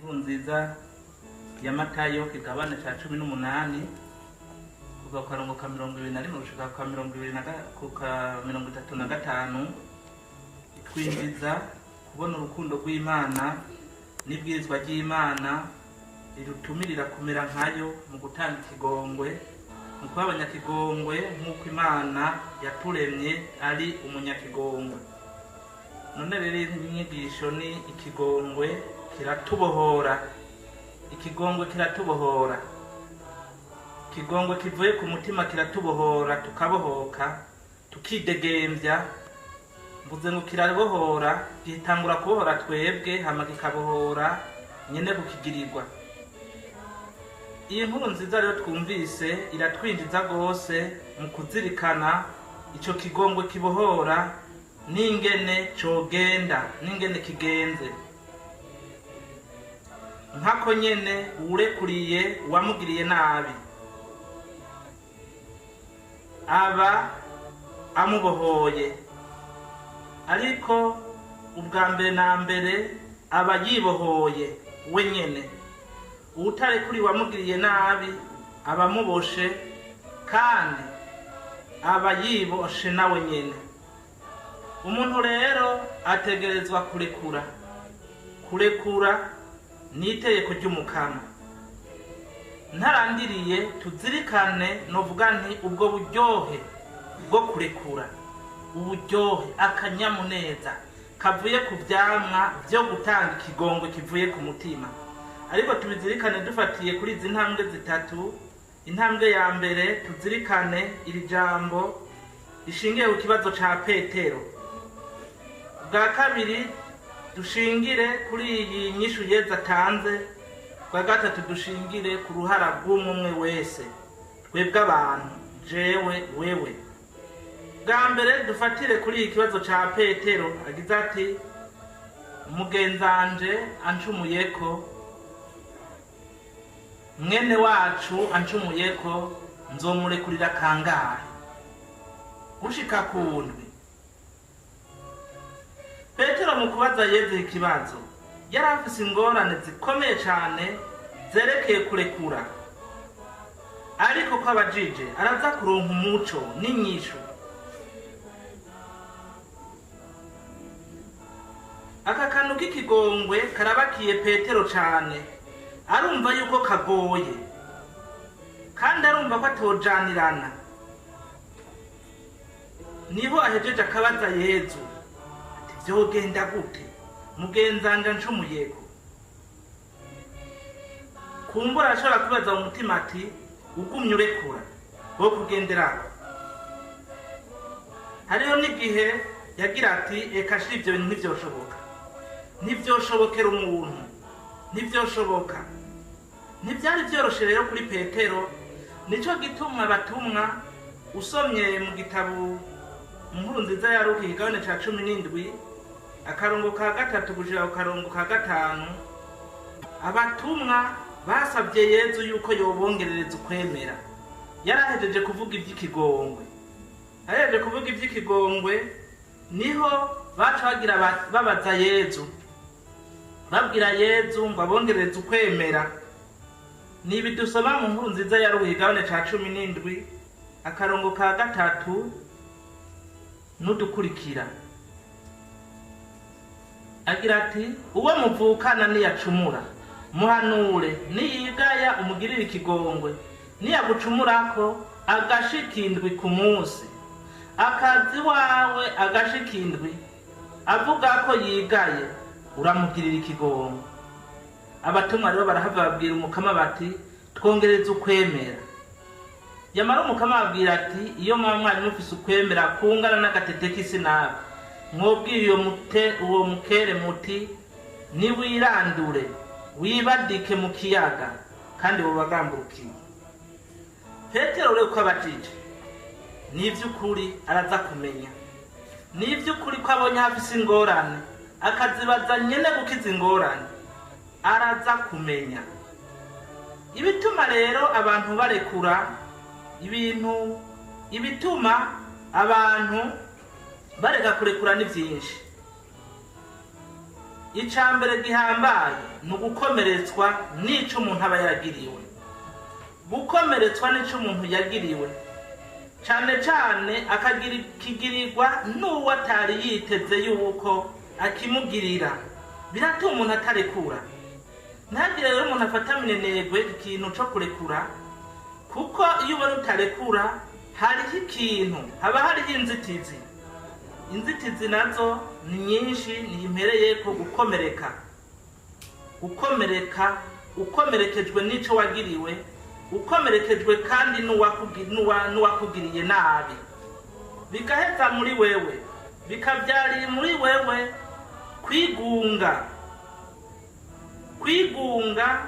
inkuru nziza ya Matayo kigabane ca 18 kuva karongo ka 21 gushika ka 35 twinjiza kubona urukundo rw'Imana n'ibwirizwa ry'Imana rirutumirira kumera nkayo mu gutanga ikigongwe mu kw'abanyakigongwe nk'uko Imana yaturemye ari umunyakigongwe. None rero inyigisho ni ikigongwe kiratubohora, ikigongwe kiratubohora, ikigongwe kivuye ku mutima kiratubohora tukabohoka tukidegemvya. Mvuze ngo kirabohora gitangura kubohora twebwe hama kikabohora nyene kukigirirwa. Iyi nkuru nziza rero twumvise iratwinjiza gose mu kuzirikana ico kigongwe kibohora n'ingene cogenda n'ingene kigenze. Nkako nyene urekuriye uwamugiriye nabi aba amubohoye, ariko ubwa mbere na mbere aba yibohoye wenyene. Utarekuriye uwamugiriye nabi aba amuboshe kandi aba yiboshe nawe nyene. Umuntu rero ategerezwa kurekura n'itegeko ry'umukama. Ntarandiriye tuzirikane novuga nti ubwo buryohe bwo kurekura, uburyohe akanyamuneza kavuye ku vyamwa vyo gutanga ikigongwe kivuye ku mutima. Ariko tubizirikane dufatiye kuri izi ntambwe zitatu. Intambwe ya mbere tuzirikane iri jambo rishingiye ku kibazo ca Petero. Bwa kabiri dushingire kuri iyi nyishu Yesu atanze. Bwa gatatu dushingire ku ruhara rw'umwe wese, twebwe abantu, jewe wewe. Bwa mbere dufatire kuri iki kibazo ca Petero agize ati umugenzanje ancumuyeko, mwene wacu ancumuyeko nzomurekurira kangahe? Gushika kundwi. Petero mu kubaza Yesu ikibazo yari afise ingorane zikomeye cane zerekeye kurekura, ariko ko abajije araza kuronka umuco n'inyishu. Aka kantu k'ikigongwe karabakiye Petero cane, arumva yuko kagoye kandi arumva ko atojanirana. Niho ahejeje akabaza Yesu ati vyogenda gute mugenzanja ncumuyeko? Kumbura ashobora kubaza mu mutima ati ugumye urekura wo kugenderako. Hariho n'igihe yagira ati eka shira ivyo bintu ntivyoshoboka, ntivyoshobokera umuntu, ntivyoshoboka. Ntivyari vyoroshe rero kuri Petero. Nico gituma batumwa usomye mu gitabo inkuru nziza ya Luka igabane ca 17 akarongo ka 3 gushika ku karongo ka 5, abatumwa basabye Yesu yuko yobongerereza ukwemera. Yarahejeje kuvuga ivy'ikigongwe. Ahejeje kuvuga ivy'ikigongwe niho baca bagira babaza Yesu, babwira Yesu ngo abongerereze ukwemera. Nibi dusoma mu nkuru nziza ya Luka igabane ca 17 akarongo ka 3 nudukurikira. Agira ati uwo muvukana niyacumura muhanure, niyigaya umugirire ikigongwe, niyagucumurako agashikindwi ku munsi, akazi wawe agashikindwi avuga ko yigaye uramugirira ikigongwe. Abatumwa rero barahava babwira umukama bati twongereze ukwemera. Yamara umukama abwira ati iyo mwari mufise ukwemera kungana n'agatete k'isinapi, mwobwira uwo mukere muti niwirandure wibadike mu kiyaga kandi bubagamburukiye. Petero rero ko abajije n'ivy'ukuri araza kumenya, n'ivy'ukuri ko abonye hafise ingorane akazibaza nyene gukiza ingorane, araza kumenya. Ibituma rero abantu barekura ibintu, ibituma abantu bareka kurekura ni vyinshi. icambere gihambaye ni ugukomeretswa n'ico umuntu aba yagiriwe. Gukomeretswa n'ico umuntu yagiriwe cane cane akagirirwa n'uwo atari yiteze yuko akimugirira, biratuma umuntu atarekura. Ntagire rero umuntu afata minenegwe ikintu co kurekura, kuko iyo ubona utarekura hariho ikintu, haba hariho inzitizi. Inzitizi nazo ni nyinshi, nimpereye ko gukomereka. Gukomereka ukomerekejwe n'ico wagiriwe, ukomerekejwe kandi n'uwakugiriye nabi, bigaheza muri wewe, bikavyarira muri wewe kwigunga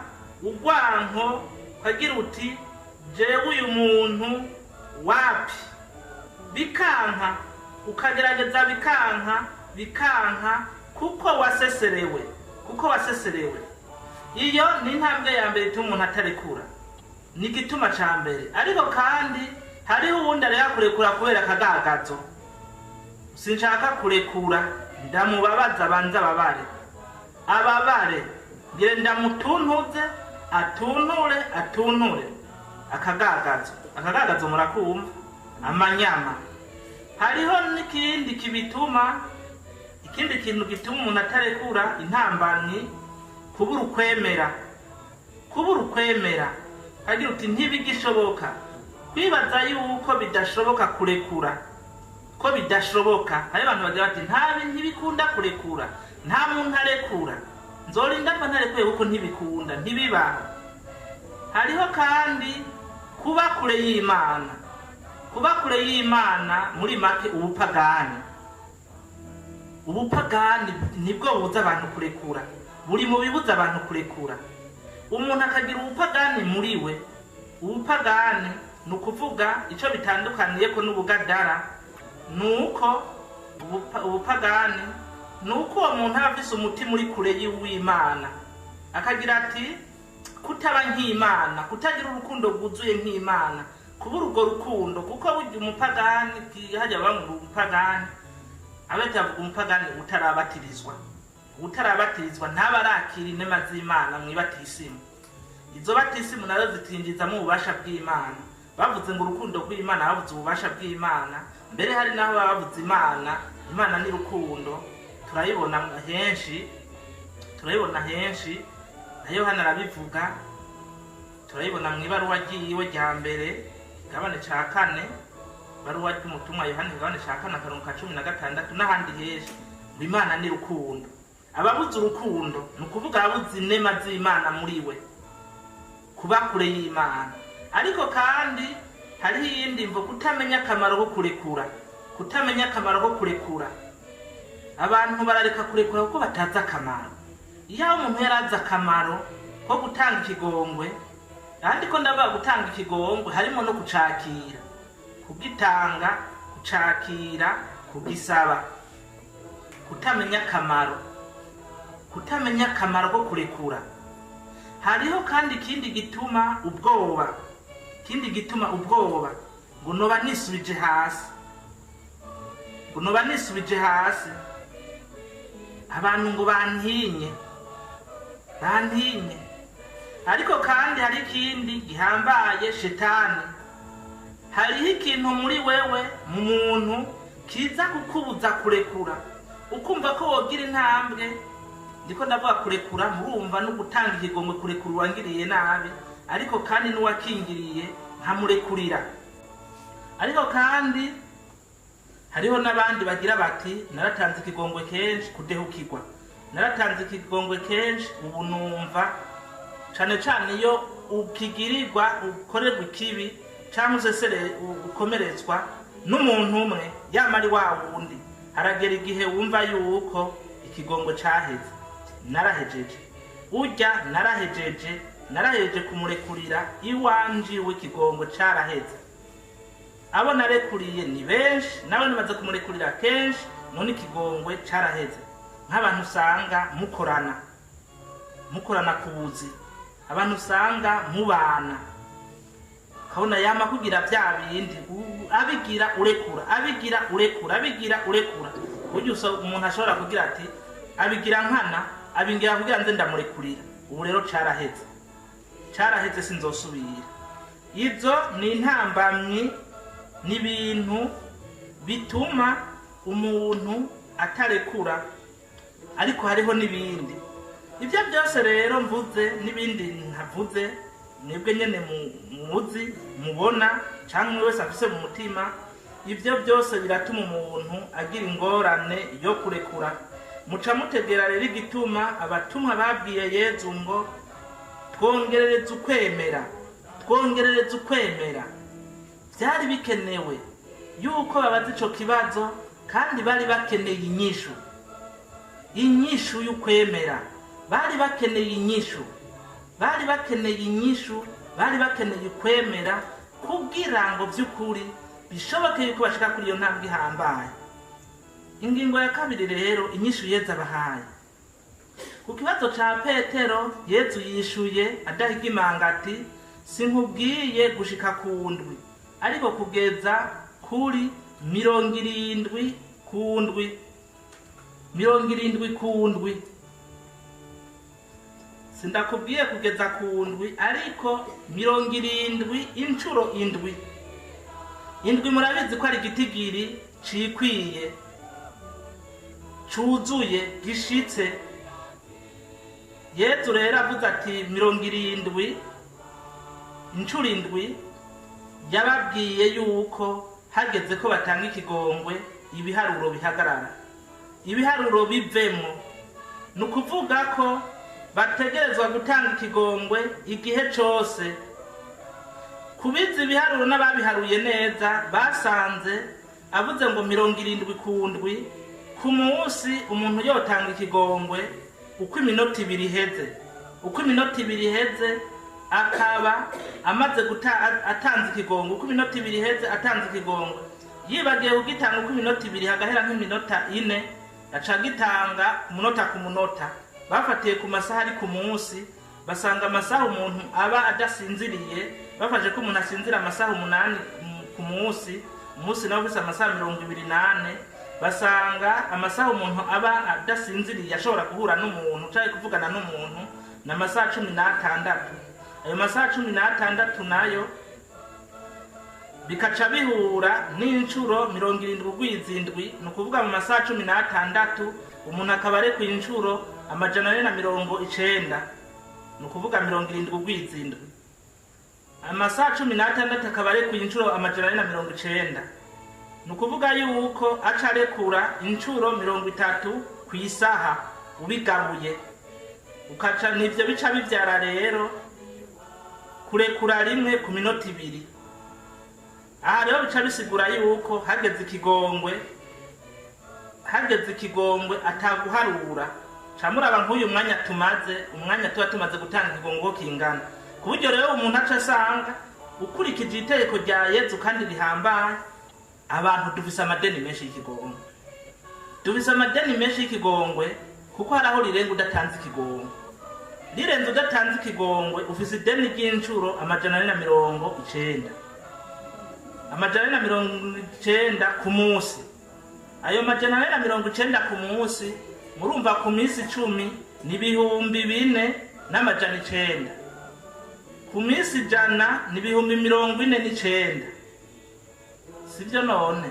urwanko, ukagira uti jewe uyu muntu wapi, bikanka, ukagerageza bikanka kuko waseserewe. Iyo ni intambwe ya mbere ituma umuntu atarekura, ni igituma ca mbere. Ariko kandi hariho uwundi areka kurekura kubera akagagazo. Sinshaka kurekura, ndamubabaza banza ababare ngire ndamutuntuze, atunture. Akagagazo murakumva, amanyama. Hariho n'ikindi kibituma, ikindi kintu gituma umuntu atarekura, intambamyi, kubura ukwemera. Hagira uti ntibigishoboka, kwibaza yuko bidashoboka kurekura, ko bidashoboka. Hari abantu bagira bati ntibikunda kurekura, nta muntu arekura, nzorinda mba ntarekuye kuko ntibikunda, ntibibaho. Hariho kandi kuba kure y'Imana, muri make ubupagani nibwo buza abantu kurekura, buri mu bibuza abantu kurekura. Umuntu akagira ubupagani muri we. Ubupagani ni ukuvuga ico bitandukaniyeko n'ubugadara, nuko ubupagani nuko uwo muntu aba afise umutima uri kure y'Imana, akagira ati kutaba nk'Imana, kutagira urukundo rwuzuye nk'Imana, kubura urwo rukundo. Kuko burya umupagani, hajya bamwe umupagani, abatavuga umupagani utarabatirizwa ntaba arakira inema z'Imana mw'ibatisimu. Izo batisimu nazo zitinjizamo ububasha bw'Imana. Bavuze ngo urukundo rw'Imana, bavuze ububasha bw'Imana. Mbere hari naho bavuze Imana ni rukundo. Turayibona henshi, na Yohana arabivuga. Turayibona mw'ibaruwa ryiwe rya mbere, igabane ca 4, baruwa ry'umutumwa Yohana igabane ca 4 akarongo ka 16, n'ahandi henshi. Imana ni rukundo. Ababuze urukundo ni ukuvuga ababuze inema z'Imana muri we, kuba kure y'Imana. Ariko kandi hariho iyindi mvo, kutamenya akamaro ko kurekura. Abantu barareka kurekura kuko batazi akamaro. Iyo umuntu yarazi akamaro ko gutanga ikigongwe, kandi ko ndavuga gutanga ikigongwe harimo no kucakira, kugitanga, kucakira, kugisaba. Kutamenya akamaro ko kurekura. Hariho kandi ikindi gituma ubwoba, ngo noba nisubije hasi, abantu ngo bantinye. Ariko kandi hari ikindi gihambaye, shetani. Hariho ikintu muri wewe, mu muntu, kiza kukubuza kurekura, ukumva ko wogira intambwe. Ndiko ndavuga kurekura, murumva no gutanga ikigongwe, kurekura uwangiriye nabi, ariko kandi n'uwakingiriye nkamurekurira. Ariko kandi hariho n'abandi bagira bati naratanze ikigongwe kenshi kudehukirwa, naratanze ikigongwe kenshi ubu numva. Cane iyo ukigirirwa, ukorerwa ikibi, cyangwa ukomeretswa n'umuntu umwe, yamari wa wundi, haragera igihe wumva yuko ikigongwe caheze. Narahejeje kumurekurira iwanje w'ikigongwe caraheze. Abo narekuriye ni benshi, nawe nimaze kumurekurira kenshi, none ikigongwe caraheze. Nk'abantu usanga mukorana ku buzi, abantu usanga mubana, kabona yama kugira bya bindi, abigira urekura. Burya umuntu ashobora kugira ati abigira nkana, abingira kugira nze ndamurekurira. Ubu rero caraheze sinzosubira. Izo ni intambamyi n'ibintu bituma umuntu atarekura, ariko hariho n'ibindi. Ibyo byose rero mvuze n'ibindi ntavuze mwebwe nyene muzi mubona canke wese afise mu mutima, ibyo byose biratuma umuntu agira ingorane yo kurekura. Muca mutegera rero igituma abatumwa babwiye Yezu ngo twongerereze ukwemera. Byari bikenewe yuko babaza ico kibazo, kandi bari bakeneye inyishu y'ukwemera. Bari bakeneye kwemera kugira ngo by'ukuri bishoboke yuko bashika kuri iyo ntambwe ihambaye. Ingingo ya kabiri rero, inyishu Yezu abahaye. Ku kibazo ca Petero, Yezu yishuye adahigimanga ati sinkubwiye gushika ku ndwi, ariko kugeza kuri 70 ku ndwi. Sindakubwiye kugeza ku ndwi, ariko 70 incuro indwi. Indwi murabizi ko ari igitigiri cikwiye, cuzuye, gishitse. Yezu rero avuze ati 70 incuro indwi, yababwiye yuko hageze ko batanga ikigongwe ibiharuro bihagarara, ibiharuro bivemo. Nukuvuga ko bategerezwa gutanga ikigongwe igihe cose. Kubiza ibiharuro n'ababiharuye neza basanze avuze ngo 70 ku ndwi, ku munsi umuntu yotanga ikigongwe uko iminota 2 iheze, akaba amaze atanze ikigongwe. Uko iminota 2 iheze atanze ikigongwe, yibagiye kugitanga uko iminota 2 hagahera nk'iminota 4, aca gitanga umunota ku munota. Bafatiye ku masaha ari ku munsi, basanga amasaha umuntu aba adasinziriye, bafashe ko umuntu asinzira amasaha 8 ku munsi, umunsi nawo bisa amasaha 28, basanga amasaha umuntu aba adasinziriye ashobora guhura n'umuntu cyangwa kuvugana n'umuntu na masaha 16. Ayo masaha 16 nayo bikaca bihura n'incuro 70 nukuvuga mu masaha 16 umuntu akaba ari ku incuro 490, nukuvuga 70 amasaha 16 akaba ari ku incuro 490, nukuvuga yuko aca arekura incuro 30 ku isaha ubigabuye. Ukaca nivyo bica bivyara rero kurekura rimwe ku minota 2. Aha rero bica bisigura yuko hageze ikigongwe ataguharura. Camuraba nk'uyu mwanya tumaze gutanga ikigongwe kingana. Ku buryo rero umuntu aca asanga ukurikije itegeko rya Yezu kandi rihambaye, abantu dufise amadeni menshi y'ikigongwe. Kuko haraho rirenga udatanze ikigongwe. Rirenze udatanze ikigongwe ufise ideni ry'incuro 490. 490 ku munsi. Ayo 490 ku munsi, murumva ku minsi 10 ni 4,409. Ku minsi 100 ni 49. Sivyo none?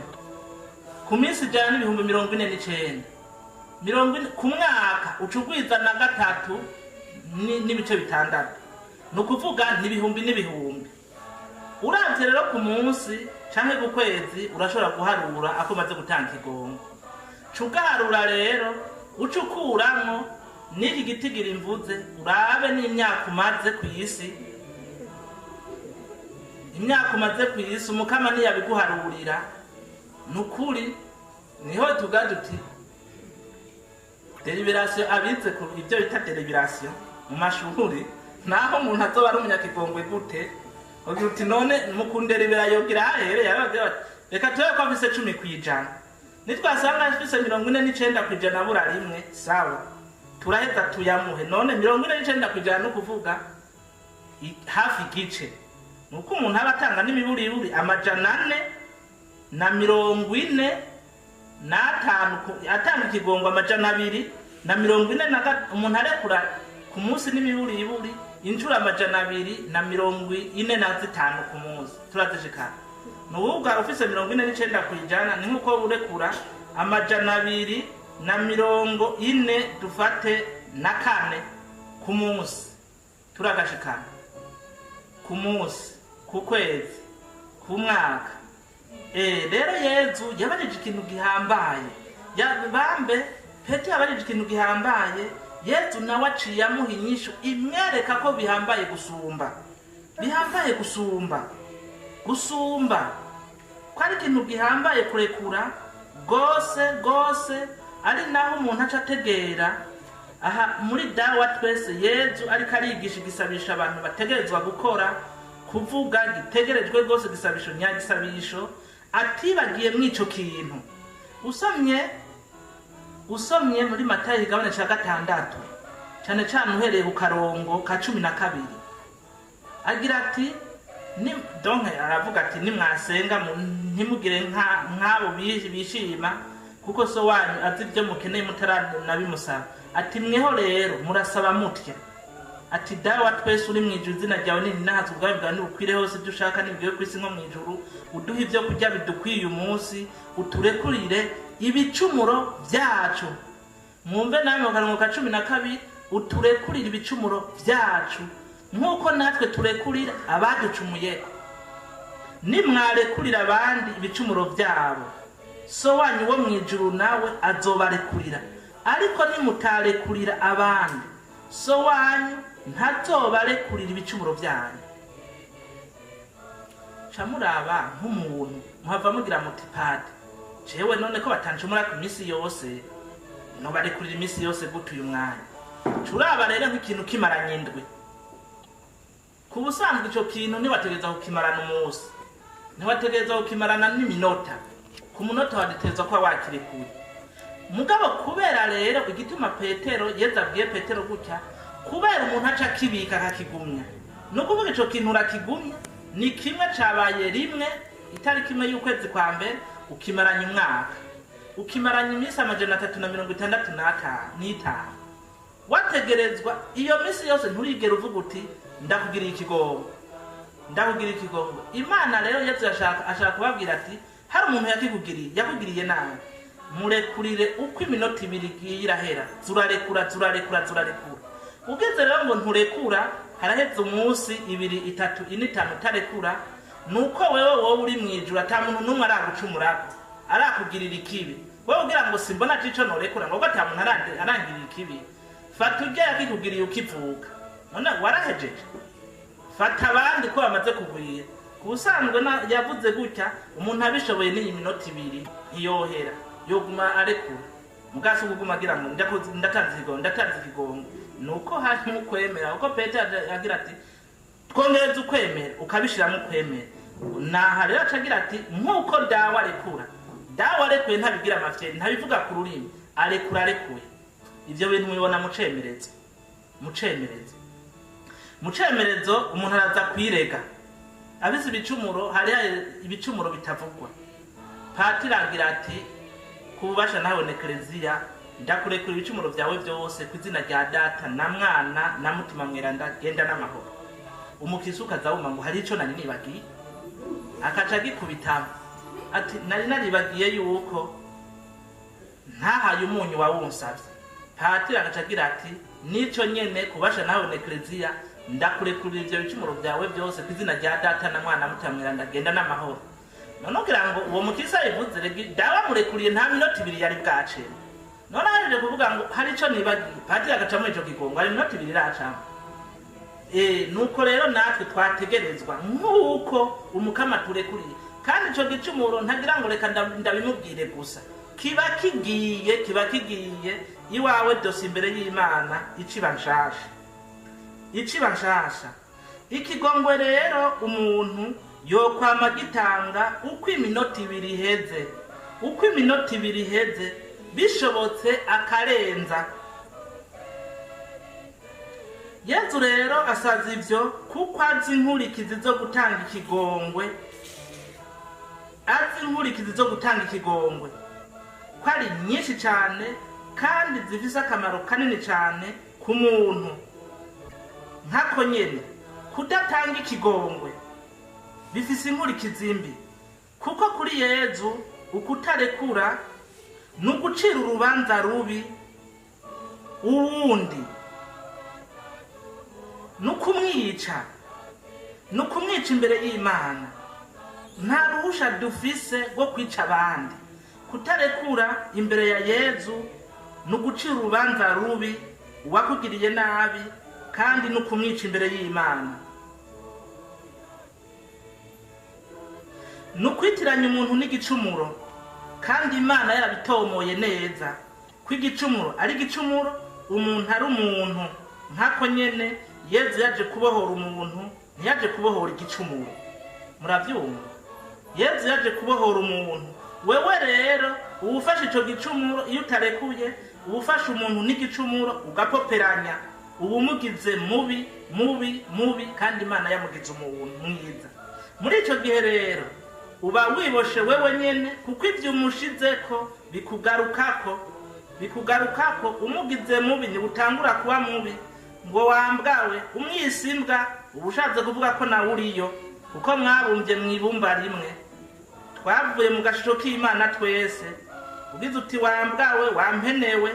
Ku minsi 100 ni 49. Ku mwaka ucugwiza na gatatu n'ibice bitandatu. Nukuvuga n'ibihumbi. Uravye rero ku munsi canke ku kwezi urashobora guharura akomaze gutanga ikigongwe. Cugaharura rero ucukuramwo n'iki gitigira imvuze, urabe n'imyaka umaze ku isi. Imyaka umaze ku isi umukama ntiyabiguharurira. Nukuri niho tugaduti deliberation abize ku ibyo bita deliberation mu mashuri, naho umuntu azoba ari umunyakigongwe gute, ugira uti none mukunderebera yogira hahere yaragira reka tuye ko afise 10 kwijana, nitwasanga afise 49 kwijana bura rimwe, sawa turaheza tuyamuhe. None 49 kwijana no kuvuga hafi gice, nuko umuntu abatanga n'imiburi 445 atanga ikigongwe 200 na 40 umuntu arekura ku munsi n'imiburiburi inshuro 245 ku munsi turazishikana nubuga ufise 49 kwijana ni nkuko urekura 240 dufate na 4 ku munsi turagashikana ku munsi ku kwezi ku mwaka rero Yezu yabajije ikintu gihambaye bambe Petero yabajije ikintu gihambaye Yezu nawe aciye amuha inyishu imwereka ko bihambaye gusumba ko ari ikintu gihambaye kurekura gose ari naho umuntu aca ategera aha muri dawa twese Yezu ariko arigisha igisabisha abantu bategerezwa gukora kuvuga gitegerejwe gose gisabisho nyagisabisho atibagiye mwico kintu usomye muri Matayo igabane ca 6 cyane cyane uhereye ku karongo ka 12 agira ati aravuga ati nimwasenga ntimugire nk'abo bishima kuko so wanyu azi ibyo mukeneye mutaranabimusaba ati mweho rero murasaba mutya ati dawa twese uri mwijuru izina ryawe ninahazwe ubwami bwawe nibukwire hose ibyo ushaka nibwiwe kwisi nko mwijuru uduha ibyo kurya bidukwiye umunsi uturekurire ibicumuro byacu mwumve namwe mu karongo ka 12 uturekurire ibicumuro byacu nkuko natwe turekurira abaducumuye nimwarekurira abandi ibicumuro byabo so wanyu wo mwijuru nawe azobarekurira ariko nimutarekurira abandi so wanyu ntazobarekurira ibicumuro byanyu camuraba nk'umuntu muhava mugira muti pade jewe none ko batancumura ku misi yose no barekurira imisi yose gute uyu mwanya turaba rero nk'ikintu kimaranye indwi ku busanzwe ico kintu nibategeza kukimarana umunsi nibategeza kukimarana n'iminota ku munota wadeteza ko wakirekuye mugabo kubera rero igituma Petero yezabwiye Petero gutya kubera umuntu aca kibika akakigumya no kuvuga ico kintu urakigumya ni kimwe cabaye rimwe itariki imwe y'ukwezi kwa mbere ukimaranya umwaka ukimaranya imisi 365 wategerezwa iyo misi yose nturigera uvuga uti ndakugiriye ikigongo Imana rero Yesu ashaka kubabwira ati hari umuntu yakugiriye nabi murekurire uko iminota 2 irahera zurarekura ugeze rero ngo nturekura haraheze umunsi 2 3 4 5 utarekura nuko wowe uri mwijuru ata muntu numwe aragucumura arakugirira ikibi wowe ugira ngo simbona cico norekura ngo ata muntu arangirira ikibi fata ujya yakikugiriye ukivuka none warahejeje fata abandi ko bamaze kugwira kubusanzwe yavuze gutya umuntu abishoboye ni minota 2 ntiyohera yoguma arekura mugasi kuguma agira ngo ndatanze ikigongo nuko hari mukwemera uko Petero agira ati twongereza ukwemera ukabishiramo ukwemera naha rero acagira ati nkuko dawa arekuye ntabigira amafye ntabivuga ku rurimi arekuye ivyo bintu mubibona mucemerezo umuntu araza kwirega abize ibicumuro hari ibicumuro bitavugwa Patiri agira ati kububasha nawe Ekleziya ndakurekura ibicumuro byawe byose kwizina rya Data na Mwana na Mutima Mweranda genda n'amahoro umukristo kazawuma ngo hari ico nari nibagiye akaca gikubitamo ati nari naribagiye yuko ntahaye umunyu wawunsavye Patiri agaca agira ati nico nyene kubasha nawe Ekleziya ndakurekura ivyo bicumuro byawe byose kwizina rya Data na Mwana na Mutima Mweranda genda n'amahoro none kugira ngo uwo mukristo yivuze regi dawa murekuriye nta minota 2 yari bwace none haje kuvuga ngo hari ico nibagiye Patiri agacamo ico kigongo ari minota 2 iracamo nuko rero natwe twategerezwa nkuko umukama turekuriye kandi ico gicumuro ntagira ngo reka ndabimubwire gusa kiba kigiye iwawe dose imbere y'Imana iciba nshasha ikigongwe rero umuntu yokwama gitanga uko iminota 2 iheze bishobotse akarenza Yesu rero asaza ivyo kuko azi inkurikizi zo gutanga ikigongwe ko ari nyinshi cyane kandi zifise akamaro kanini cyane ku muntu. Nkako nyene kudatanga ikigongwe bifise inkurikizi mbi, kuko kuri Yezu ukutarekura nugucira urubanza rubi uwundi, nukumwica imbere y'Imana. Nta ruhusha dufise rwo kwica abandi. Kutarekura imbere ya Yezu nugucira urubanza rubi uwakugiriye nabi kandi nukumwica imbere y'Imana. Nukwitiranya umuntu n'igicumuro, kandi Imana yarabitomoye neza ko igicumuro ari igicumuro, umuntu ari umuntu. Nkako nyene Yezu yaje kubohora umuntu, ntiyaje kubohora igicumuro. Muravyumva? Yezu yaje kubohora umuntu. Wewe rero uwufashe ico gicumuro, iyo utarekuye uwufashe umuntu n'igicumuro ugapoperanya, ubumugize mubi kandi Imana yamugize umuntu mwiza. Muri ico gihe rero uba wiboshe wewe nyene, kuko ivyo umushizeko bikugarukako. Umugize mubi ni utangura kuba mubi, ngo wambwawe umwisimbwa, ubushatse kuvuga ko nawe uriyo, kuko mwabumbye mwibumba rimwe. Twavuye mu gashusho k'Imana twese. Ugize uti wambwawe, wampenewe,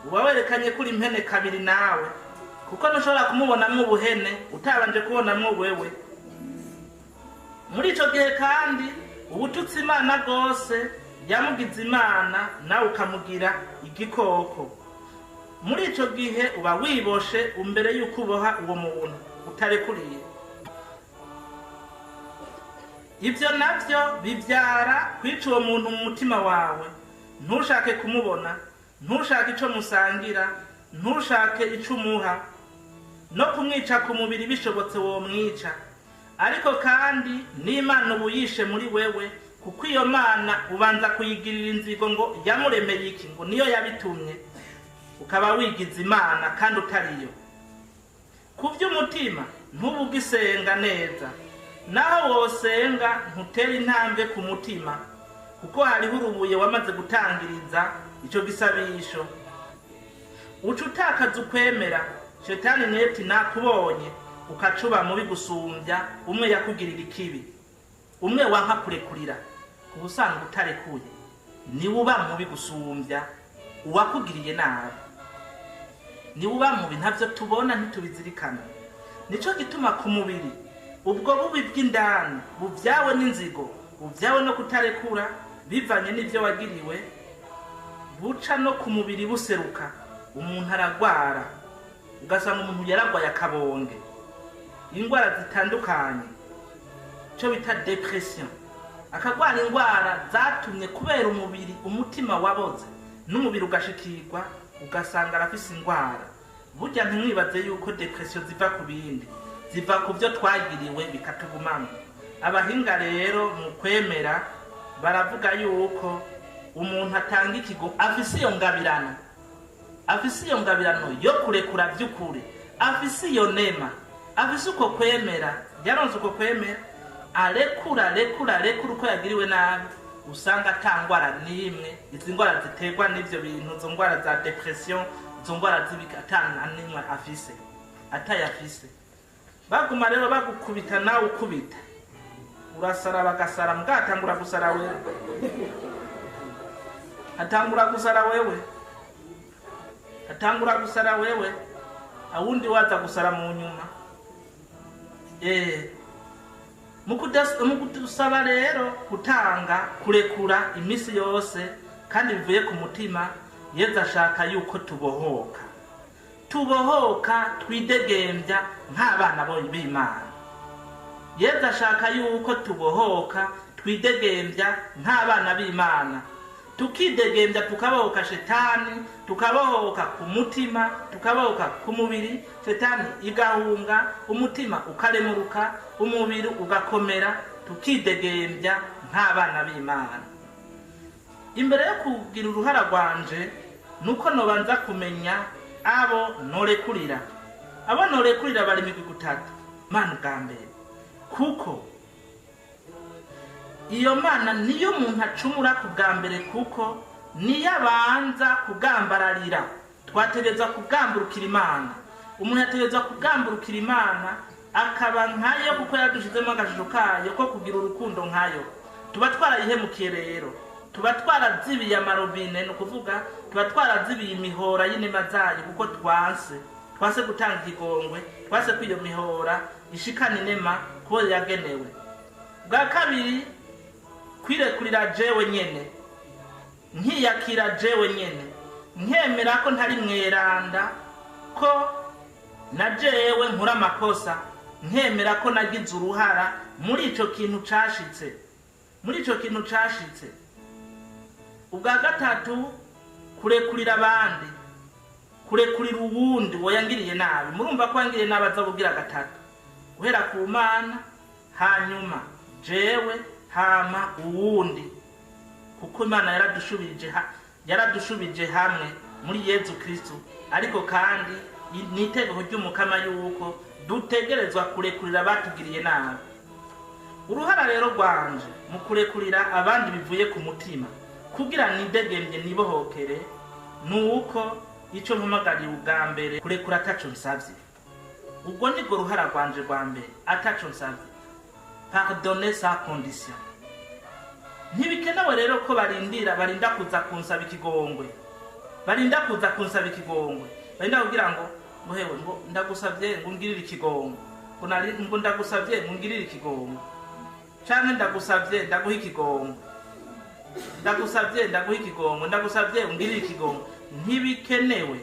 uba werekanye kuri impene kabiri nawe, kuko ntushobora kumubonamwo ubuhene utabanje kubonamwo wewe. Muri ico gihe kandi ubututsi Imana rwose, yamugize Imana nawe ukamugira igikoko. Muri ico gihe uba wiboshe umbere yuko uboha uwo muntu utarekuriye. Ivyo navyo bivyara kwica uwo muntu mu mutima wawe. Ntushake kumubona, ntushake ico musangira, ntushake ico umuha, no kumwica ku mubiri bishobotse wo mwica. Ariko kandi n'Imana ubuyishe muri wewe, kuko iyo Mana ubanza kuyigirira inzigo ngo yamuremeye iki, ngo niyo yabitumye. Ukaba wigize Imana kandi utariyo. Kuvy'umutima ntubugisenga neza, naho wosenga ntutera intambwe ku mutima, kuko hariho urubuye wamaze gutangiriza ico gisabisho. Uca utakaza ukwemera. Shetani neti nakubonye ukacuba mubi gusumbya umwe yakugirira ikibi, umwe wanka kurekurira. Ubusanga utarekuye ni uba mubi gusumbya uwakugiriye nabi, ni uba mubi. Ntavyo tubona ntitubizirikana. Nico gituma ku mubiri ubwo bubi bw'indani buvyawe n'inzigo, buvyawe no kutarekura, bivanye n'ivyo wagiriwe, buca no ku mubiri buseruka. Umuntu aragwara, ugasanga umuntu yaragwaye akabonge, ingwara zitandukanye, cyo bita depression. Akagwara ingwara zatumye kubera umubiri, umutima waboze n'umubiri ugashikirwa, ugasanga arafise ingwara. Burya ntimwibaze yuko depression ziva ku bindi, ziva ku byo twagiriwe bikatugumana. Abahinga rero mu kwemera baravuga yuko umuntu atanga ikigo afise iyo ngabirano yo kurekura by'ukuri, afise iyo nema, afise uko kwemera, yaronse uko kwemera, arekura uko yagiriwe nabi. Usanga atangwara n'imwe, izi ngwara ziterwa n'ivyo bintu, izo ngwara za depression, izo ngwara z'ibikatana n'imwe afise, atayafise. Baguma rero bagukubita nawe ukubita, urasara bagasara, mgatangura gusara wewe, atangura gusara wewe, awundi waza gusara mu nyuma. Mukudusaba rero gutanga kurekura imisi yose kandi bivuye ku mutima. Yezu ashaka yuko tubohoka twidegembya nk'abana b'Imana. Yezu ashaka yuko tubohoka twidegembya nk'abana b'Imana, tukidegembya, tukabohoka Shetani, tukabohoka ku mutima, tukabohoka ku mubiri. Shetani igahunga, umutima ukaremuruka, umubiri ugakomera, tukidegembya nk'abana b'Imana. Imbere yo kugira uruhara rwanje, nuko nobanza kumenya abo norekurira. Abo norekurira bari migwi gutatu. Mana bwa mbere, kuko iyo Mana niyo umuntu acumura ku bwa mbere, kuko niyo abanza kugambararira. Twategereza kugamburukira Imana. Umuntu yategereza kugamburukira Imana akaba nkayo, kuko yadushizemo agashusho kayo ko kugira urukundo nkayo. Tuba twarayihemukiye rero, tuba twarazibiye amarobine, no kuvuga tuba twarazibiye imihora y'inema zayo, kuko twase gutanga ikigongwe, twase ko iyo mihora ishikana inema kuko yagenewe. Bwa kabiri, kwirekurira jewe nyene, nkiyakira jewe nyene, nkemera ko ntari mweranda, ko na jewe nkura amakosa, nkemera ko nagize uruhara muri ico kintu cashitse. Ubwa gatatu, kurekurira abandi, kurekurira uwundi wayangiriye nabi. Murumva ko yangiriye nabi azabugira gatatu, guhera ku Mana, hanyuma jewe, hama uwundi, kuko Imana yaradushubije hamwe muri Yezu Kristo. Ariko kandi nitegeko ry'umukama yuko dutegerezwa kurekurira abatugiriye nabi. Uruhara rero rwanje mu kurekurira abandi bivuye ku mutima, kugira nidegembye nibohokere, nuko ico mpamagariye ubwa mbere kurekura ataco nsavye. Ubwo nibwo ruhara rwanje rwa mbere, ataco nsavye, pardonner sans condition. Ntibikenewe rero ko barinda kuza kunsaba ikigongwe, barinda kugira ngo hewe ngo ndagusavye ngo ngirire ikigongwe, ngo ndagusavye ngo ngirire ikigongwe, canke ndagusavye ndaguha ikigongwe, ndagusavye ndaguha ikigongwe, ndagusavye ngirire ikigongwe. Ntibikenewe.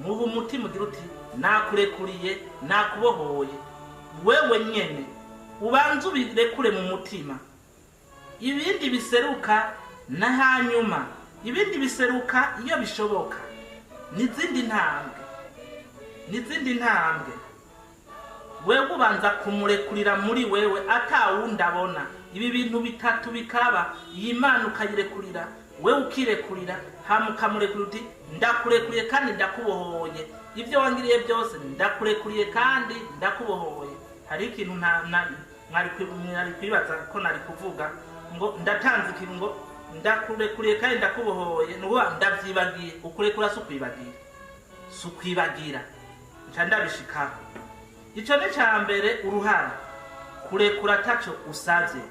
Mubu mutima ugira uti nakurekuriye, nakubohoye. Wewe nyene ubanza ubirekure mu mutima, ibindi biseruka na hanyuma, ibindi biseruka iyo bishoboka n'izindi ntambwe. Wewe ubanza kumurekurira muri wewe atawundi abona. Ibi bintu bitatu bikaba, iyi Mana ukayirekurira, wewe ukirekurira, hama ukamurekurira uti ndakurekuriye kandi ndakubohoye. Ibyo wangiriye byose ndakurekuriye kandi ndakubohoye. Hari ikintu mwari kwibaza ko nari kuvuga ngo ndatanze ikintu ngo ndakurekuriye kandi ndakubohoye, nuko ndavyibagiye. Ukurekura sukwibagira nca ndabishikaho. Ico ni cambere, uruhara kurekura ataco usavye,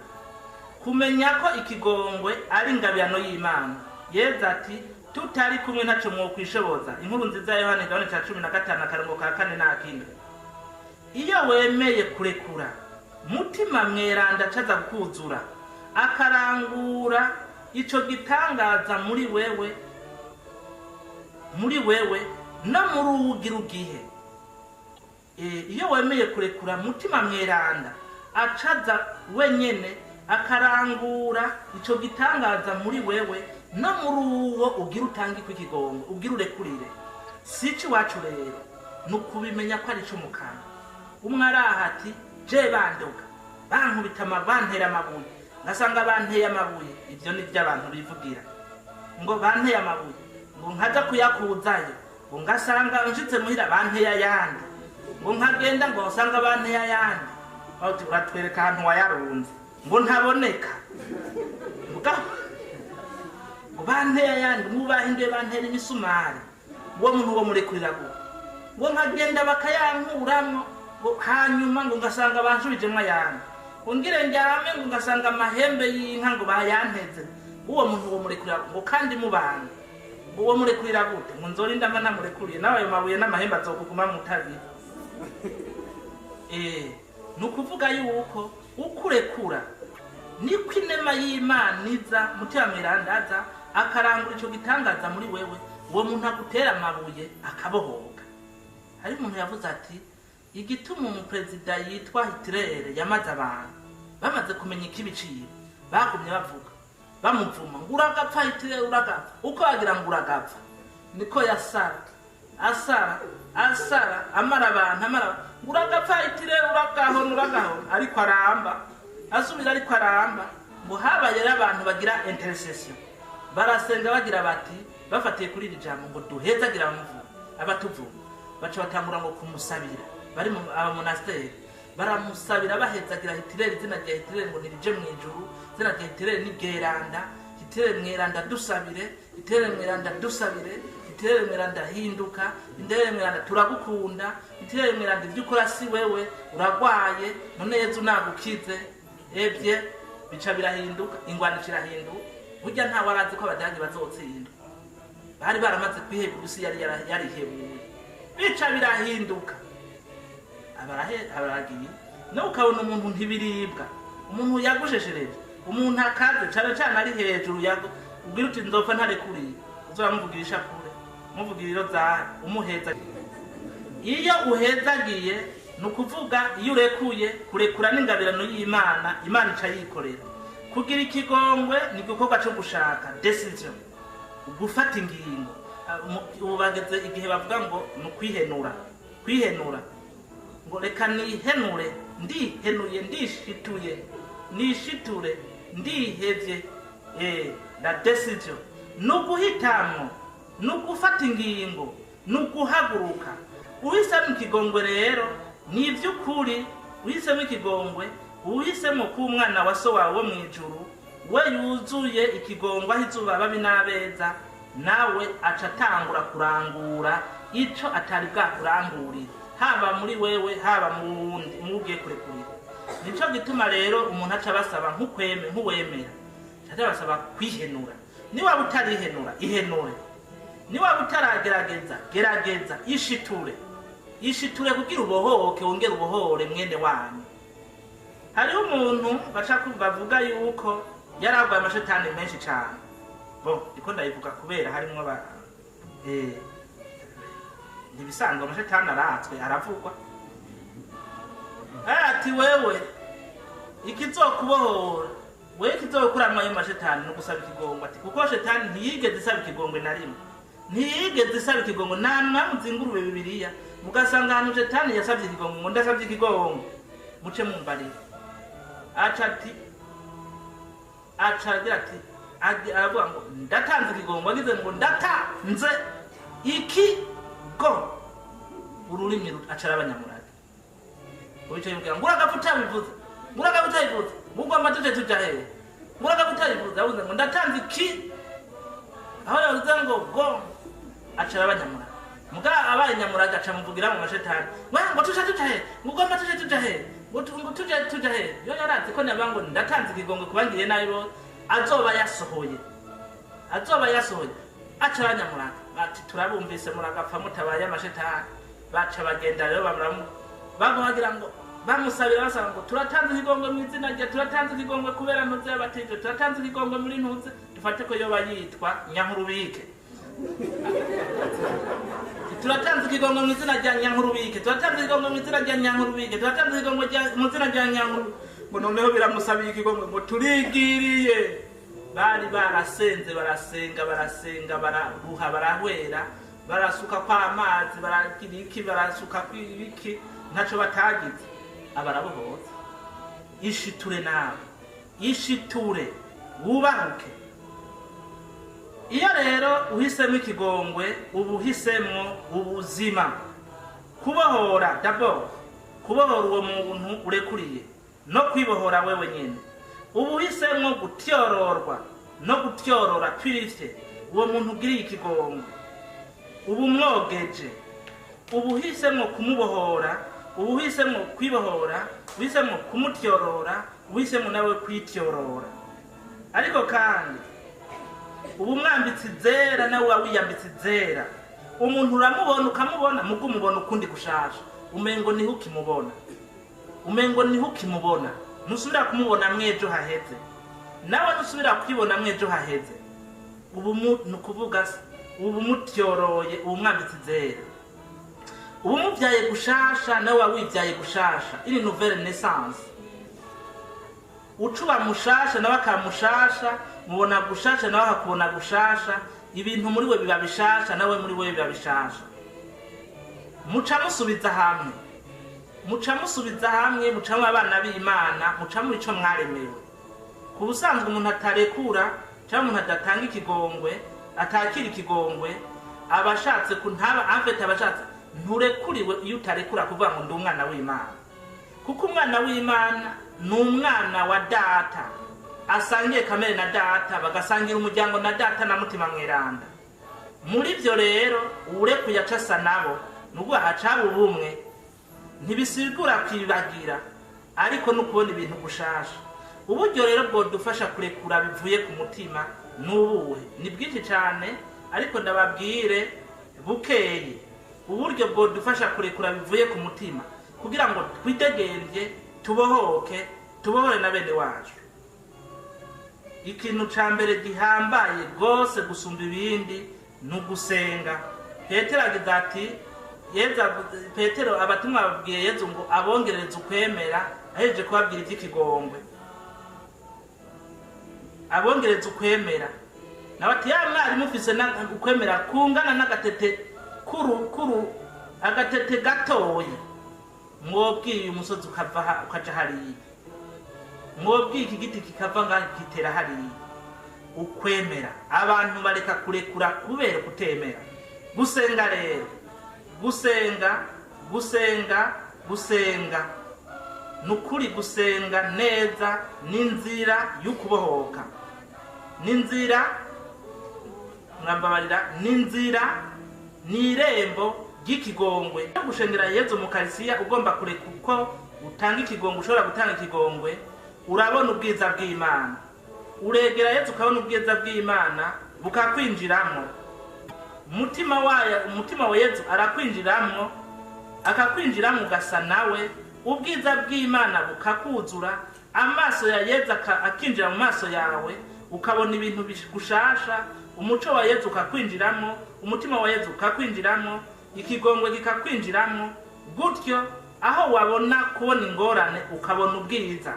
kumenya ko ikigongwe ari ingabirano y'Imana. Yezu ati tutari kumwe ntaco mwokwishoboza. Inkuru nziza ya Yohana 15:4-4. Iyo wemeye kurekura, mutima mweranda acaza kuzura, akarangura ico gitangaza muri wewe no muri uwugira ugihe. Iyo wemeye kurekura, mutima mweranda acaza wenyene akarangura ico gitangaza muri wewe no muri uwo ugira utangi kw'ikigongwe, ugira urekurire. Sici wacu rero nukubimenya ko ari cyo mukana. Umwe arahati je bandoga bankubita bantera amabuye, ngasanga banteye amabuye. Ivyo ni by'abantu bivugira ngo banteye amabuye, ngo nkaza kuyakuzayo, ngo ngasanga nshitse muhira banteye ayandi, ngo nkagenda ngo nsanga banteye ayandi. Aho turatwereka ahantu wayarunze ngo ntaboneka, ngo banteye ayandi, mubahinduye bantera imisumari. Uwo muntu wo murekurira ngo nkagenda bakayankuramwo, ngo hanyuma ngo ngasanga banshubijemwe ayandi, ngo ngire njyame ngo ngasanga amahembe y'inka ngo bayanteze. Uwo muntu wo murekurira ngo kandi mubana, uwo murekurira gute? Ngo nzorinda mba namurekuriye, nawe ayo mabuye n'amahembe azokuguma mutabi. Nukuvuga yuko ukurekura niko inema y'Imana iza, mutima mwirandaza akarangura ico gitangaza muri wewe. Uwo muntu agutera amabuye akabohoka. Hari umuntu yavuze ati igituma umuperezida yitwa Hitler yamaze abantu bamaze kumenya ikibiciro, bagumye bavuga bamuvuma ngo uragapfa Hitler, uragapfa. Uko yagira ngo uragapfa niko yasara amara abantu uragapfa Hitler, uragaho. Ariko aramba asubira, ariko aramba. Ngo habaye abantu bagira intercession, barasenga bagira bati, bafatiye kuri iri jambo ngo duhezagira abatuvuma, baca batangura ngo kumusabira. Bari mu monasteri baramusabira bahezagira Hitler, izina rya Hitler ngo nirije mu ijuru, izina rya Hitler ni Geranda, itere mweranda dusabire, itere mweranda dusabire, itere mweranda hinduka, itere mweranda turagukunda, itere mweranda ibyo ukora si wewe uragwaye none Yezu nagukize. Ebye bica birahinduka, ingwano kirahinduka. Burya nta warazi ko abadage bazotsinda, bari baramaze kwiheba ubusi yari yarihebuye, bica birahinduka. Abaragiye no ukabona umuntu ntibiribwa, umuntu yagushejereje, umuntu akaze cyane cyane ari hejuru ubwira uti nzopfa ntarekuriye, uzoramuvugirisha kure, muvugiriro za umuheza. Iyo uhezagiye nukuvuga iyo urekuye, kurekura n'ingabirano y'Imana, Imana ica yikorera. Kugira ikigongwe ni gukorwa cyo gushaka, decision, gufata ingingo. Ubageze igihe bavuga ngo nukwihenura, kwihenura ngo reka nihenure, ndihenuye, ndishituye, nishiture, ndihevye. La decision nuguhitamwo, nugufata ingingo, nuguhaguruka. Uhisemo ikigongwe rero ni iby'ukuri, uhisemo ikigongwe, uhisemo ko umwana wa so wawe wo mu ijuru we yuzuye ikigongwe aho izuba babi n'abeza, nawe aca atangura kurangura ico atari bwakurangurire, haba muri wewe haba mu wundi mugiye kurekurira. Nico gituma rero umuntu aca basaba nk'uwemera, aca basaba kwihenura. Ni waba utarihenura, ihenure. Ni waba utaragerageza, gerageza, ishiture kugira ubohoke, wongere ubohore mwene wanyu. Hariho umuntu bavuga yuko yaragwaye amashetani menshi cyane. Iko ndayivuga kubera harimo ntibisanzwe amashetani aratswe aravugwa. Ati wewe ikizokubohora, wewe kizokuramwa ayo mashetani no gusaba ikigongwe. Ati kuko shetani ntiyigeze isaba ikigongwe na rimwe, ntiyigeze isaba ikigongwe. Namwe muzingurube Bibiliya mugasanga hano shetani yasabye ikigongwe, ngo ndasabye ikigongwe, muce mumbarira. Acagira ati aravuga ngo ndatanze ikigongwe, agize ngo ndatanze ikigo, ururimi acara abanyamurage. Ubicaye mubwira ngo uragafuta bivuze, uragafuta bivuze, mugomba tuje tujahe, uragafuta bivuze, avuze ngo ndatanze iki, aho yavuze ngo go, acara abanyamurage. Muga abaye nyamurage aca muvugira mu mashetani, ngo tuje tujahe, mugomba tuje tujahe, ngo tujahe. Yo yarazi ko nabango ndatanze ikigongwe kubangiriye nayo azoba yasohoye, acara nyamurage. Ati turabumvise muragapfa mutabaye amashetani. Baca bagenda rero bamuhagira ngo bamusabira basanga ngo turatanze ikigongwe mu izina rye, turatanze ikigongwe kubera ntuze y'abatije, turatanze ikigongwe muri ntuze, dufate ko yoba yitwa Nyankurubike. Turatanze ikigongwe mu izina rya Nyankurubike, turatanze ikigongwe mu izina rya Nyankurubike, turatanze ikigongwe mu izina rya Nyankuru. Ngo noneho biramusabiye ikigongwe ngo turigiriye. Bari barasenze, barasenga, bararuha, barahwera, barasuka kwa amazi, baragira iki, barasuka kw'ibiki, ntaco batagize. Abarabohoza. Ishiture nawe, ishiture, wubahuke. Iyo rero uhisemo ikigongwe, ubuhisemo ubuzima. Kubohora d'abord, kubohora uwo muntu urekuriye, no kwibohora wewe nyene. Ubuhisemo gutyororwa no gutyorora kwirifye uwo muntu ugiriye ikigongwe, ubumwogeje. Ubuhisemo kumubohora, ubuhisemo kwibohora, ubuhisemo kumutyorora, ubuhisemo nawe kwityorora. Ariko kandi ubumwambitse zera nawe wawiyambitse zera. Umuntu uramubona ukamubona, mugo umubona ukundi gushasha, umengo niho ukimubona, nusubira kumubona mwejo haheze, nawe nusubira kwibona mwejo haheze. Ubu nukuvuga ubu mutyoroye, ubu mwambitse zera, ubu muvyaye gushasha, nawe wawivyaye gushasha. Ini nouvelle naissance, ucuba mushasha nawe akamushasha, mubona gushasha nawe hakubona gushasha. Ibintu muri we biba bishasha, nawe muri we biba bishasha. Muca musubiza hamwe, mucamo abana b'Imana, mucamo ico mwaremewe. Ku busanzwe umuntu atarekura cyangwa umuntu adatanga ikigongwe, atakira ikigongwe, abashatse kuntaba amfete, abashatse nturekuriwe iyo utarekura kuvuga ngo ndi umwana w'Imana. Kuko umwana w'Imana ni umwana wa data, asangiye kamere na data, bagasangira umuryango na data na mutima mweranda. Muri byo rero urekuye acasa nabo nubwo hacaba ubumwe, ntibisigura kwibagira ariko no kubona ibintu gushasha. Uburyo rero bwo dufasha kurekura bivuye ku mutima n'ubuhe ni bwinshi cyane, ariko ndababwire bukeye uburyo bwo dufasha kurekura bivuye ku mutima kugira ngo twidegembye, tubohore na bene wacu. Ikintu ca mbere gihambaye gose gusumba ibindi ni ugusenga. Petero agize ati, Petero abatumwa babwiye Yezu ngo abongerereze ukwemera, ahejeje kubabwira ivy'ikigongwe. Abongerereze ukwemera. Nawe ati ya mwari mufise ukwemera kungana n'agatete agatete gatoyi, mwobwiye umusozi ukaja hariya, mwobwiye iki giti kikava ngaho kitera hariya. Ukwemera abantu bareka kurekura kubera kutemera. Gusenga rero, gusenga nukuri. Gusenga neza n'inzira y'ukubohoka, n'inzira mwambabarira, n'inzira n'irembo ry'ikigongwe. Gushengera Yezu mu Karisiya ugomba kureka uko utanga ikigongwe, ushobora gutanga ikigongwe, urabona ubwiza bw'Imana. Uregera Yezu ukabona ubwiza bw'Imana bukakwinjiramo. Umutima wa Yezu arakwinjiramo, akakwinjiramo ugasa nawe, ubwiza bw'Imana bukakuzura, amaso ya Yezu akinjira mu maso yawe, ukabona ibintu bigushasha. Umuco wa Yezu ukakwinjiramo, umutima wa Yezu ukakwinjiramo, ikigongwe kikakwinjiramo. Gutyo aho wabona kubona ingorane ukabona ubwiza.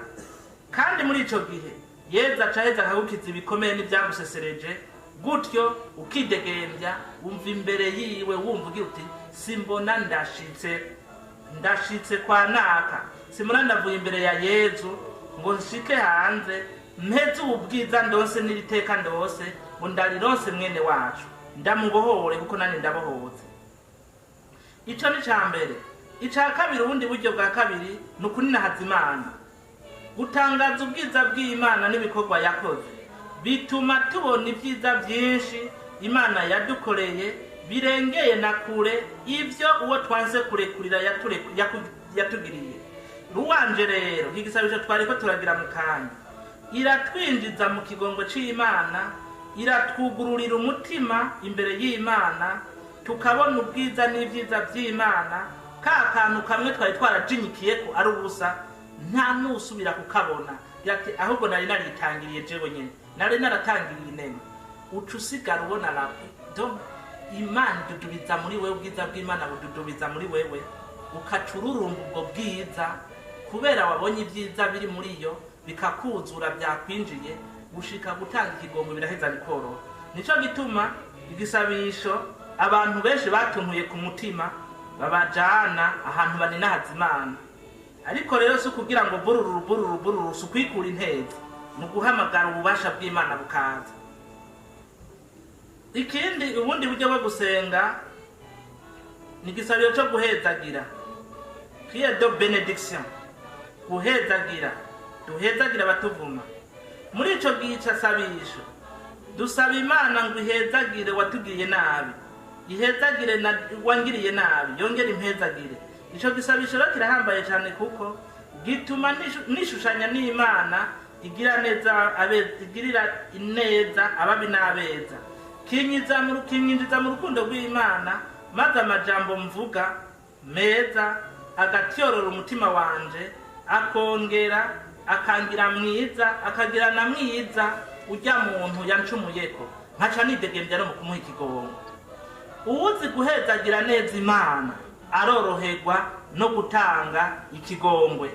Kandi muri ico gihe Yezu acaheza akagukiza ibikomeye n'ibyagusesereje. Gutyo ukidegembya, wumva imbere yiwe, wumva ugira uti simbona ndashitse kwa naka, simbona ndavuye imbere ya Yezu ngo nshike hanze mpeze ubwiza ndose n'iriteka ndose ngo ndarironse mwene wacu, ndamubohore kuko nani ndabohoze. Ico ni ca mbere. Ica kabiri, ubundi buryo bwa kabiri ni ukuninahaza Imana. Gutangaza ubwiza bw'Imana n'ibikorwa yakoze bituma tubona ibyiza byinshi Imana yadukoreye birengeye na kure ivyo uwo twanze kurekurira yatugiriye. Ruwanje rero igisabisho twariko turagira mu kanya, iratwinjiza mu kigongo c'Imana, iratwugururira umutima imbere y'Imana, tukabona ubwiza n'ivyiza by'Imana. Ka kantu kamwe twari twarajinyikiye ko ari ubusa, nta nusubira kukabona. Yati ahubwo nari naritangiriye jewe nyene, nari naratangiriye inene. Uca usigara ubona rapi do Imana idudubiza muri wewe, ubwiza bw'Imana bududubiza muri wewe, ukacururumba ubwo bwiza kubera wabonye ibyiza biri muri yo, bikakuzura byakwinjiye, gushika gutanga ikigongwe biraheza bikoroha. Nico gituma igisabisho abantu benshi batuntuye ku mutima babajana ahantu baninahaza Imana. Ariko rero si kugira ngo bururu sukwikura intezi, ni guhamagara ububasha bw'Imana bukaza. Ikindi, ubundi buryo bwo gusenga ni igisabiro cyo guhezagira, prière de bénédiction. Guhezagira, duhezagira batuvuma. Muri ico gica sabisho dusaba Imana ngo ihezagire watugiriye nabi, ihezagire na wangiriye nabi, yongera impezagire. Ico gisabisho rero kirahambaye cyane kuko gituma nishushanya n'Imana igira neza igirira ineza ababi n'abeza. Kinyinjiza mu rukundo rw'Imana, maze amajambo mvuga meza agatyorora umutima wanje, akongera akangira mwiza, akagira na mwiza ujya muntu yancumuyeko, nkaca nidegembya no mu kumuha ikigongwe. Uwuzi guhezagira neza Imana aroroherwa no gutanga ikigongwe.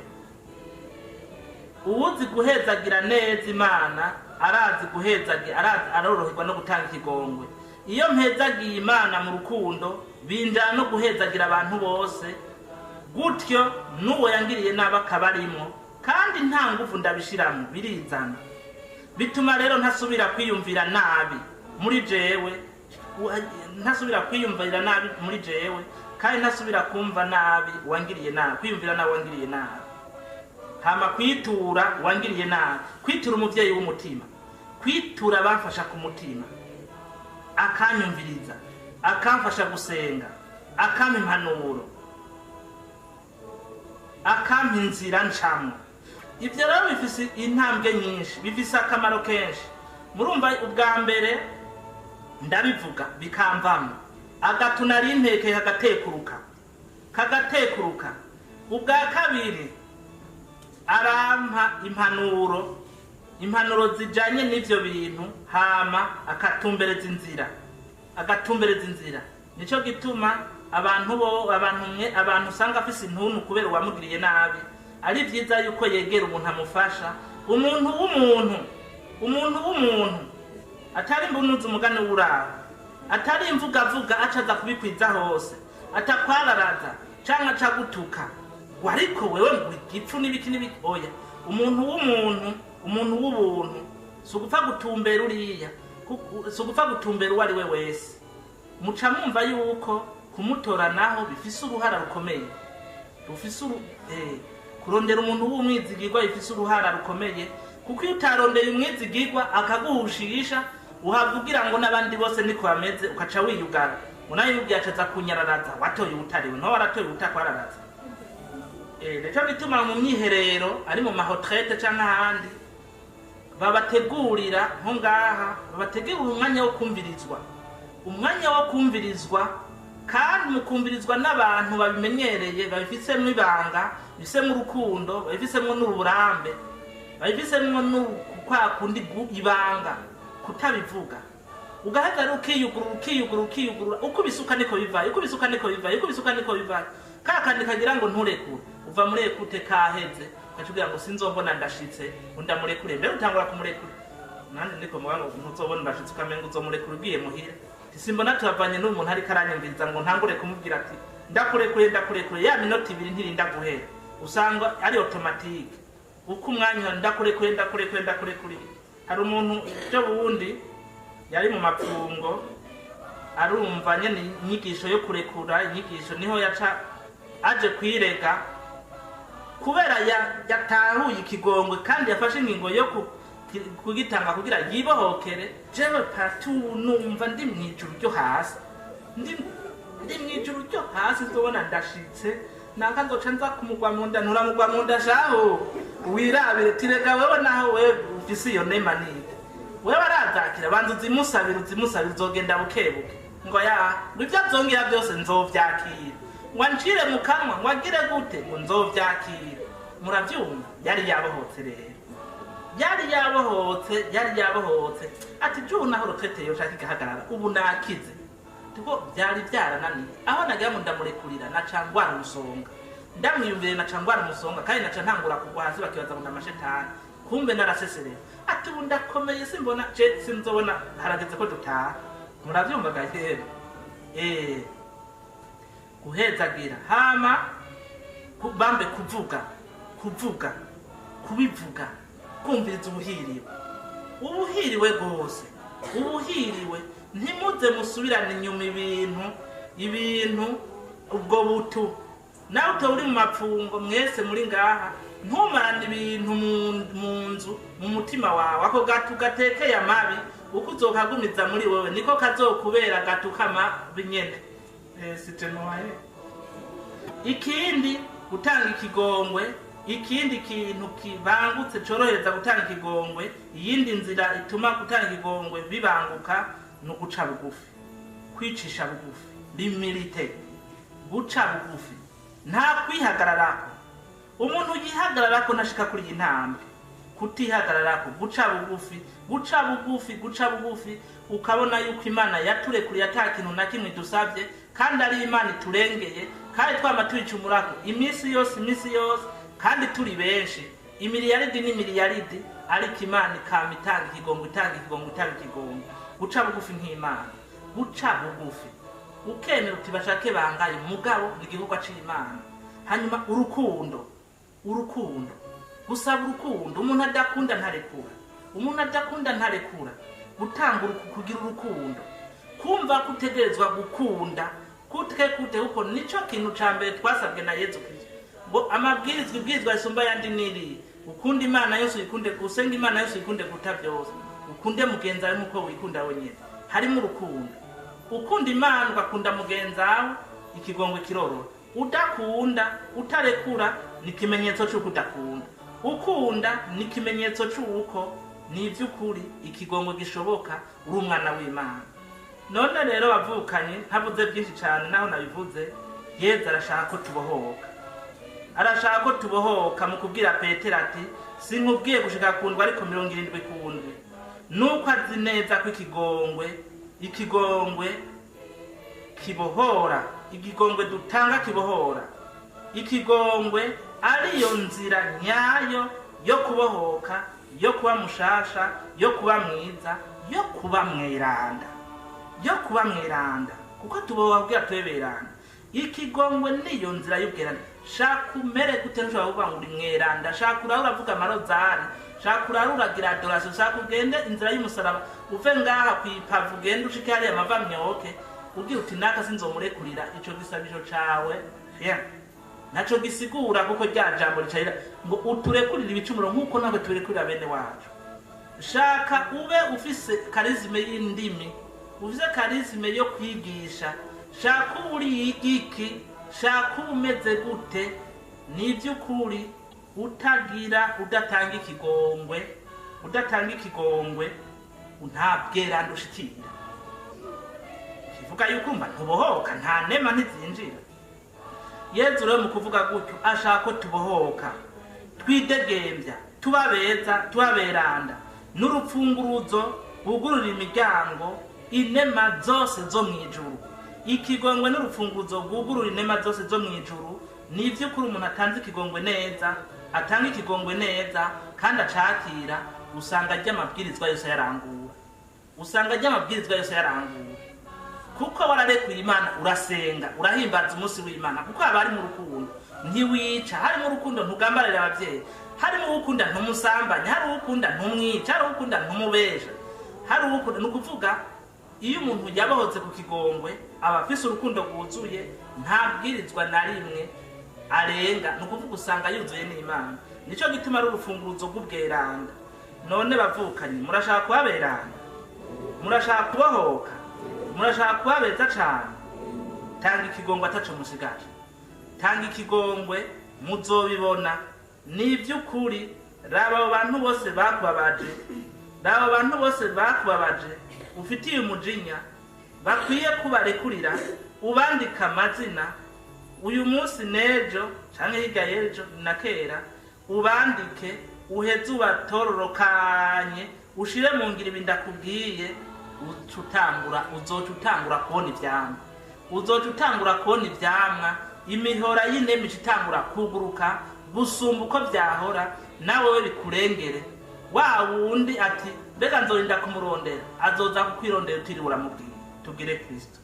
Uwuzi guhezagira neza Imana aroroherwa no gutanga ikigongwe. Iyo mpezagiye Imana mu rukundo, binjana no guhezagira abantu bose, gutyo n'uwo yangiriye nabi akabarimo, kandi nta nguvu ndabishiramo, birizana. Bituma rero ntasubira kwiyumvira nabi muri jewe, kandi ntasubira kumva nabi wangiriye nabi, kwiyumvira nabi wangiriye nabi. hama kwitura wangiriye nabi, kwitura umuvyeyi w'umutima, kwitura bamfasha ku mutima, akanyumviriza, akamfasha gusenga, akampa impanuro, akampa inzira ncamwo. Ivyo rero bifise intambwe nyinshi, bifise akamaro kenshi. Murumva ubwa mbere ndabivuga bikamvamo, agatuna rimpeke kagateekuruka. Ubwa kabiri arampa impanuro zijanye n'ivyo bintu, hama akatumbereza inzira. Nico gituma abantu usanga afise intuntu kubera uwamugiriye nabi, ari vyiza yuko yegera umuntu amufasha, umuntu w'umuntu, atari mbunuzi umugani w'uraho, atari imvugavuga acaza kubikwiza hose, atakwararaza canke acagutuka ariko wewe ngo igipfu n'ibiki oya. Umuntu w'ubuntu sugupfa gutumbera uriya, sugupfa gutumbera uwari we wese. Muca mwumva yuko kumutora naho bifise uruhara rukomeye, kurondera umuntu w'umwizigirwa bifise uruhara rukomeye, kuko iyo utarondeye umwizigirwa akaguhushisha uhavugira ngo n'abandi bose niko bameze, ukaca wiyugara munayo ubyacaza kunyararaza, watoye ubutariwe nto waratoye ubutakwararaza. Nico bituma mu myiherero ari mu mahotrete canke ahandi babategurira nko ngaha, babategurira umwanya wo kumvirizwa, kandi mukumvirizwa n'abantu babimenyereye, babifisemwo ibanga, bifisemwo urukundo, babifisemwo n'uburambe, babifisemwo n'ukwa kundi ibanga kutabivuga. Ugaheza ari ukiyugurura, uko bisuka niko bivaye. Kakandi kagira ngo nturekure, uva murekute kaheze, kacugira ngo sinzombona ndashitse undamurekure, mbere utangura kumurekura. Nandi ndiko muga ngo ntuzobona ndashitse ukamenga uzomurekura ugiye muhira. Simbona turavanye n'umuntu ari karanyumviriza ngo ntangure kumubwira ati ndakurekure, ya minota 2 ntirinda guhera. Usanga ari automatique. Uko umwanya ndakurekure. Hari umuntu cyo bundi yari mu mapfungo, arumva nyene inyigisho yo kurekura, inyigisho niho yaca aje kwirega kubera yatahuye ikigongwe kandi yafashe ingingo yo kugitanga kugira yibohokere. Jewe partout numva ndi mwijuru ryo hasi, nzobona ndashitse nakazoca nza kumugwa mu nda shaho wirabire tirega wewe naho wewe ufise iyo nema nite wewe arazakira banza uzimusabira uzogenda bukebuke ngo ibyo azongera byose nzovyakira, wancire mu kanwa wagire gute ngo nzovyakira. Muravyumva yari yabohotse rero, yari yabohotse ati juna horo tweteye ushaka igahagarara ubu nakize. Tuko byari byarananiye, aho nagira mu ndamurekurira nacangwara umusonga, ndamwiyumvire nacangwara umusonga, kandi naca ntangura kugwa hasi bakibaza ngo ndamashetani, kumbe naraseserera. Ati ubu ndakomeye simbona sinzobona harageze ko dutaha. Muravyumva gahera guhezagira, hama kubambe kubivuga, kumviriza ubuhiriwe gose, ntimuze musubirane inyuma ibintu ubwo butu. Nawe utari mu mapfungo, mwese muri ngaha, ntumarane ibintu mu nzu mu mutima wawe. Ako gatu gatekeye amabi uko uzokagumiza muri wewe niko kazokubera gatukama binyene. Ikindi gutanga ikigongwe, ikindi kintu kibangutse corohereza gutanga ikigongwe, iyindi nzira ituma gutanga ikigongwe bibanguka no guca bugufi, kwicisha bugufi, limilite, guca bugufi, nta kwihagararako. Umuntu yihagararako ntashika kuri intambwe, kutihagararako, guca bugufi, ukabona yuko Imana yaturekuriye ata kintu na kimwe dusabye, kandi ari Imana iturengeye, kandi twama twicumurako imisi yose, kandi turi benshi, imiliyaridi, ariko Imana ikama itanga ikigongwe. Guca bugufi nk'Imana, guca bugufi ukemera uti bashake bangaye mugabo igihugu c'Imana. Hanyuma urukundo, gusaba urukundo. Umuntu adakunda ntarekura, gutanga kugira urukundo, kumva kutegerezwa gukunda kute kuko nico kintu ca mbere twasabwe na Yesu Kristo. ngo ibwirizwa risumba yandi niri ukunda Imana yose uyikunde, usenga Imana yose uyikunde kuruta byose, ukunde mugenzi wawe nk'uko wikunda wenyine. Harimo urukundo. Ukunda Imana ugakunda mugenzi wawe, ikigongwe kirorora. Udakunda, utarekura, ni ikimenyetso cy'uko udakunda. Ukunda ni ikimenyetso cy'uko ni iby'ukuri ikigongwe gishoboka, uri umwana w'Imana. None rero bavukanye, ntavuze byinshi cyane naho nabivuze, Yezu arashaka ko tubohoka. Arashaka ko tubohoka mu kubwira Petero ati sinkubwiye gushika kundwa ariko 70 kundwe. Nuko azi neza ko ikigongwe kibohora, ikigongwe dutanga kibohora. Ikigongwe ariyo nzira nyayo yo kubohoka, yo kuba mushasha, yo kuba mwiza, yo kuba mweranda. Kuko tubabwira tweberanda. Ikigongwe niyo nzira y'ubweranda. Shaka umere gute nshobora kuvuga ngo uri mweranda, shaka uravuga amarozari, shaka uragira adoration, shaka ugende inzira y'umusaraba, uve ngaha kwipavu ugende ushike hariya amavamyoke, ugira uti naka sinzomurekurira ico gisabisho cawe. Naco gisigura kuko rya jambo ricaira ngo uturekurira ibicumuro nkuko nawe turekurira bene wacu. Shaka ube ufise karizime y'indimi, ufise karizime yo kwigisha, shaka uri igiki, shaka umeze gute, ni by'ukuri udatanga ikigongwe ntabweranda ushikira. Kivuga yuko mba ntubohoka, nta nema ntizinjira. Yezu rero mu kuvuga gutyo ashaka ko tubohoka, twidegembya, tubabeza, tubaberanda, n'urupfunguruzo rwugurura imiryango inema zose zo mwijuru. Ikigongwe n'urupfunguruzo rwugurura inema zose zo mwijuru. Ni ivy'ukuri umuntu atanze ikigongwe neza, atanga ikigongwe neza kandi acakira, usanga ry'amabwirizwa yose yarangura. Kuko wararekuye Imana, urasenga, urahimbaza umunsi w'Imana, kuko abari mu rukundo ntiwica. Hari mu rukundo ntugambarira abavyeyi, hari mu ukunda ntumusambanya, hari ukunda ntumwica, hari ukunda ntumubesha, hari ukunda. Nukuvuga iyo umuntu yabohotse ku kigongwe aba afise urukundo rwuzuye, nta bwirizwa na rimwe arenga. Nukuvuga usanga yuzuye n'Imana. Nico gituma ari urufunguruzo rw'ubweranda. None bavukanye, murashaka kubaberanda, murashaka kubohoka, murashaka kubabeza cane, tanga ikigongwe ataco musigaje. Tanga ikigongwe muzobibona. Ni ivy'ukuri raba abo bantu bose bakubabaje, ufitiye umujinya, bakwiye kubarekurira, ubandika amazina uyu munsi nejo canke hirya y'ejo na kera, ubandike, uheze ubatororokanye, ushire mu ngiro ibi ndakubwiye. Uzoca utangura kubona ivyamwa, imihora y'inema itangura kuguruka gusumba uko vyahora, nawe bikurengere. Wa wundi ati mbega nzorinda kumurondera, azoza kukwirondera utiriwe uramubwira. Tugire Kristo.